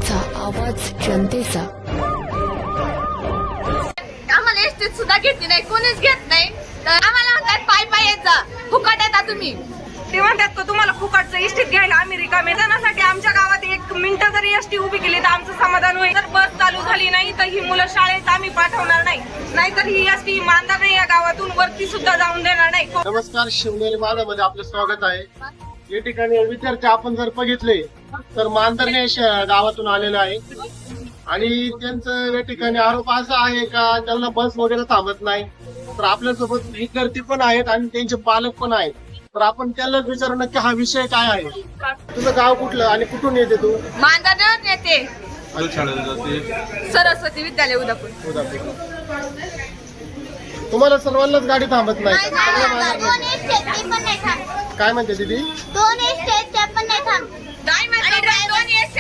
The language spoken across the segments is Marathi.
माझा आवाज जनतेचा. आम्हाला एसटीत सुद्धा घेतली नाही, कोणीच घेत नाही. तर आम्हाला म्हणतात पाय पाय येत जा, फुकट येता तुम्ही. ते म्हणतात का तुम्हाला फुकटचं एसटीत घ्यायला आम्ही रिकामे. मैदानासाठी आमच्या गावात 1 मिनिट जरी एसटी उभी केली तर आमचं समाधान होईल. जर बस चालू झाली नाही तर ही मुलं शाळेत आम्ही पाठवणार नाही, नाहीतर ही एसटी मांदाने या गावातून वरती सुद्धा जाऊन देणार नाही. नमस्कार, शिवनेरी माझामध्ये आपलं स्वागत आहे. या ठिकाणी विद्यार्थी आपण जर बघितले तर मांदरणे गावातून आलेले आहे आणि त्यांचं या ठिकाणी आरोप असा आहे का त्यांना बस वगैरे थांबत नाही. तर आपल्यासोबत विद्यार्थी पण आहेत आणि त्यांचे पालक पण आहेत. तर आपण त्यालाच विचारू नक्की हा विषय काय आहे. तुझं गाव कुठलं आणि कुठून येते तू? मांदाने येते, सरस्वती विद्यालय उदापूर. तुम्हाला सर्वांनाच गाडी थांबत नाही. काय म्हणते दीदी? दोन एसटी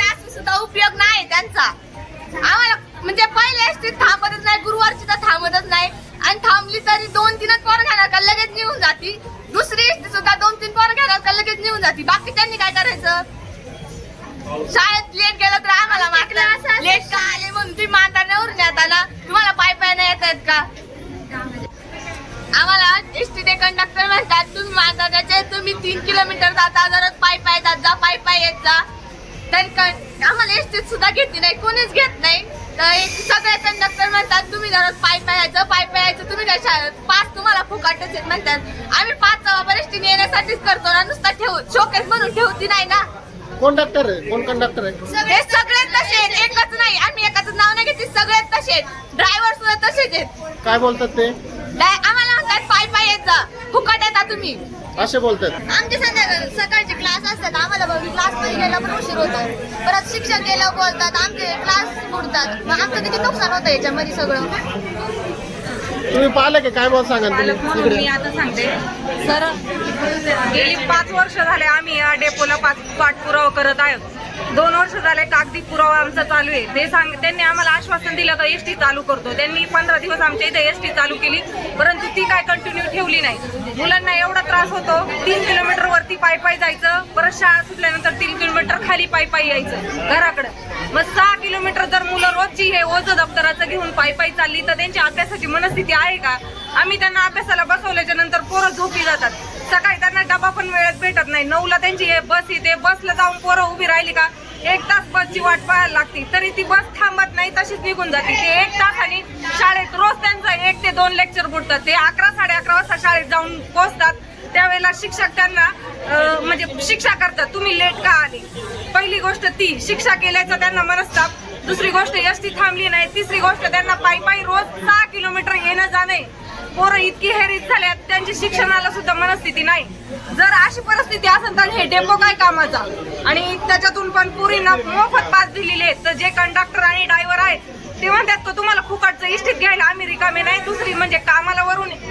असून सुद्धा उपयोग नाही त्यांचा. आम्हाला म्हणजे पहिले एसटीत थांबतच नाही, गुरुवारची तर थांबतच नाही. आणि थांबली तरी 2-3 पोर घेणार का लगेच निघून जाती. दुसरी एसटी सुद्धा 2-3 पोर घेणार का लगेच निघून जाती. बाकी त्यांनी काय करायचं? शाळेत लेट गेलं तर आम्हाला मागलं लेट का आले म्हणून तुम्ही मांदाण्यावरून येताना तुम्हाला पाय पाय नाही येत आहेत का? आम्हाला एसटीचे कंडक्टर म्हणतात तुम्ही मांदाण्याचे तुम्ही 3 किलोमीटर जाता, जरा पाय पाय जात जा, पाय पाय येत जा. तरी आम्हाला एसटीत सुद्धा घेतली नाही, कोणीच घेत नाही. तर सगळे कंडक्टर म्हणतात तुम्ही जरा पाय पाय यायचं तुम्ही काय शाळेत पास तुम्हाला फुकटच येत म्हणतात. आम्ही 5चा वापर एसटी येण्यासाठीच करतो ना, नुसता शोकेस म्हणून ठेवती नाही ना. कंडक्टर आहे? कोण कंडक्टर आहे? हे सगळे तसे आहेत, एकच नाही. आम्ही एकाच नाव नाही घेतली, सगळे तसे आहेत. ड्रायव्हर सुद्धा तसेच आहेत. काय बोलतात ते? आम्हाला म्हणतात पाय पाय येत जा, फुकट येता तुम्ही, असे बोलतात. आमचे सकाळचे क्लास असतात, आम्हाला क्लास मध्ये गेला पण उशीर होतो. परत शिक्षक गेल्यावर बोलतात, आमचे क्लास बुडतात. मग आमचं किती नुकसान होतं याच्यामध्ये सगळं. तुम्ही पाहिलं की काय बोल सांगा पालक म्हणून मी आता सांगते सर, गेली 5 वर्ष झाले आम्ही या डेपोला पाठपुरावा करत आहोत. 2 वर्ष झाले कागदी पुरावा आमचा चालू आहे. त्यांनी आम्हाला आश्वासन दिलं का एसटी चालू करतो. त्यांनी 15 दिवस आमच्या इथे एसटी चालू केली, परंतु ती काय कंटिन्यू ठेवली नाही. मुलांना एवढा त्रास होतो, 3 किलोमीटर वरती पाय पाय जायचं, परत शाळा सुटल्यानंतर 3 किलोमीटर खाली पाय पाय यायचं घराकडे. मग 6 किलोमीटर जर मुलं रोजची हे ओझं दप्तराचं घेऊन पाय पाय चालली तर त्यांची अभ्यासाची मनस्थिती आहे का? आम्ही त्यांना अभ्यासाला बसवल्याच्या नंतर पोरं झोपी जातात. सकाळी त्यांना डबा पण वेळेत भेटत नाही. 9ला त्यांची बस येते, बसला जाऊन पोरं उभी राहिली का 1 तास बसची वाट पाहायला लागते, तरी ती बस थांबत नाही, तशीच निघून जाते. ते 1 तासाने शाळेत रोज त्यांचा 1 ते 2 लेक्चर बुडतात. ते 11-11:30 वाजता शाळेत जाऊन पोहोचतात. त्यावेळेला शिक्षक त्यांना म्हणजे शिक्षा करतात, तुम्ही लेट का आले. पहिली गोष्ट ती शिक्षा केल्याचं त्यांना मनस्ताप. दुसरी गोष्ट एसटी थांबली नाही. तिसरी गोष्ट त्यांना पायी पायी रोज 6 किलोमीटर येणं जाणे. पोरं इतकी हेरीत झाल्यात, त्यांची शिक्षणाला सुद्धा मनस्थिती नाही. जर अशी परिस्थिती असेल तर हे डेपो काय कामाचा? आणि त्याच्यातून पण पुरींना मोफत पास दिलेले आहेत. तर जे कंडक्टर आणि ड्रायव्हर आहेत ते म्हणतात का तुम्हाला फुकटचं एसटीत घ्यायला आम्ही रिकामे नाही. दुसरी म्हणजे कामाला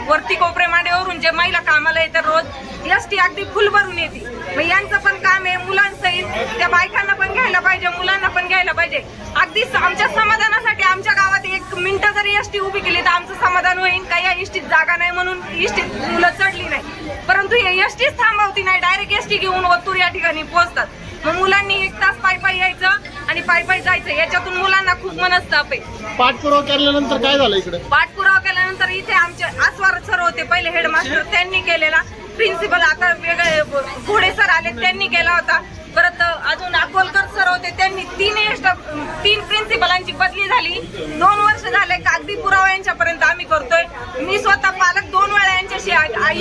वरती कोपरे मांडेवरून जे महिला कामाला येतात रोज एसटी अगदी फुल भरून येते. मग यांचं पण काम आहे, मुलांसहित त्या बायकांना पण घ्यायला पाहिजे, मुलांना पण घ्यायला पाहिजे. अगदी आमच्या समाधानासाठी आमच्या गावात 1 मिनिट जरी एसटी उभी केली तर आमचं समाधान होईल का? या एसटीत जागा नाही म्हणून एसटीत मुलं चढली नाही, परंतु हे एसटीच थांबवती नाही, डायरेक्ट एसटी घेऊन ओतूर या ठिकाणी पोहोचतात. मग मुलांनी 1 तास पाय पाय यायचं आणि पाय पाय जायचं, याच्यातून मुलांना खूप मनस्ताप आहे. पाठपुरावा केल्यानंतर काय झालं इकडे? पाठपुरावा केल्यानंतर इथे आमचे आस्वार सर होते पहिले हेडमास्टर, त्यांनी केलेला. प्रिन्सिपल आता वेगळे घोडे सर आले, त्यांनी केला होता. परत अजून अकोलकर सर होते, त्यांनी 3 प्रिन्सिपलांची बदली झाली. 2 वर्ष झाले कागदी पुरावा यांच्यापर्यंत आम्ही करतोय. मी स्वतः पालक 2 वेळा यांच्याशी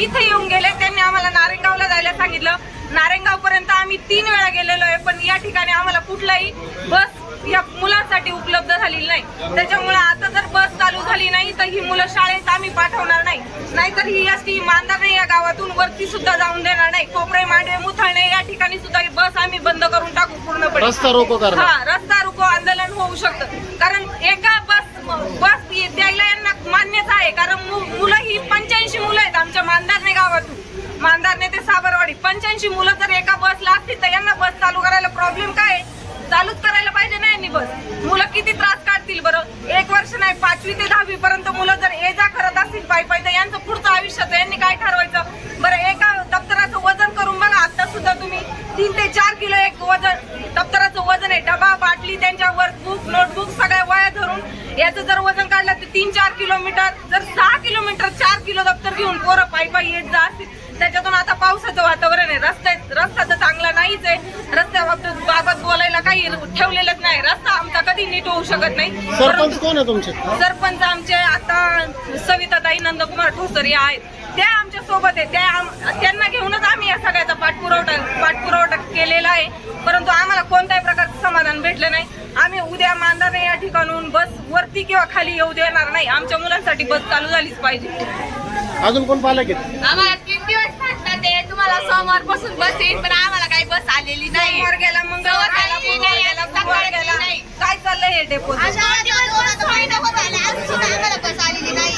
इथे येऊन गेले. त्यांनी आम्हाला नारेगावला जायला सांगितलं. नारेगाव पर्यंत आम्ही 3 वेळा गेलेलो आहे, पण या ठिकाणी आम्हाला कुठलाही बस या मुलांसाठी उपलब्ध झालेली नाही. त्याच्यामुळे आता जर बस चालू झाली नाही तर ही मुलं शाळेत आम्ही पाठवणार नाही, नाहीतर ही एसटी मांदाने या गावातून वरती सुद्धा जाऊन देणार नाही. कोपरे मांडवे मुथाळणे या ठिकाणी सुद्धा बस आम्ही बंद करून टाकू पूर्णपणे. रस्ता रोको करा. हा, रस्ता रोको आंदोलन होऊ शकतं. कारण एका बस द्यायला यांना मान्यच आहे, कारण मुलं ही 85 मुलं आहेत आमच्या मांदारणे गावातून. मांदारणे ते साबरवाडी 85 मुलं जर एका बसला असतील तर यांना बस चालू करायला प्रॉब्लेम काय? चालूच करायला पाहिजे ना यांनी बस. मुलं किती त्रास काढतील बरं? 1 वर्ष नाही, 5वी ते 10वी पर्यंत मुलं जर ये जा करत असतील पायी पायी तर यांचं पुढचं आयुष्य यांनी काय ठरवायचं बरं? एका दप्तराचं वजन करून बघा, आता सुद्धा तुम्ही 3 ते 4 किलो एक वजन दप्तराचं वजन आहे. डबा बाट बाटली, त्यांच्या वर्कबुक, नोटबुक सगळ्या वया धरून याचं जर वजन काढलं तर 3-4 किलोमीटर, जर 6 किलोमीटर 4 किलो दप्तर घेऊन पोरं पायी येत जा असतील. त्याच्यातून आता पावसाचं वातावरण आहे, रस्ता तर चांगला नाहीच आहे. रस्त्याबाबत बोलायला काही ठेवलेलंच नाही. रस्ता आमचा कधी नीट होऊ शकत नाही. सरपंच कोण आहे तुमचे? सरपंच आमचे आता सविताताई नंदकुमार ठोसर आहेत, त्या आमच्या सोबत आहे. त्यांना घेऊनच आम्ही या सगळ्याचा पाठपुरावा केलेला आहे. परंतु आम्हाला कोणत्याही प्रकारचं समाधान भेटलं नाही. आम्ही उद्या मांदाने या ठिकाणून बस वरती किंवा खाली येऊ देणार नाही. आमच्या मुलांसाठी बस चालू झालीच पाहिजे. अजून कोण पालक आहेत? आम्हाला 3 दिवस सांगतात ते तुम्हाला सोमवार पासून बस येईल, पण आम्हाला काही बस आलेली नाही. सोमवार गेला, मंगळवार गेला, बुधवार गेला, गुरुवार गेला. काय चाललंय हे डेपो? आम्हाला बस आलेली नाही.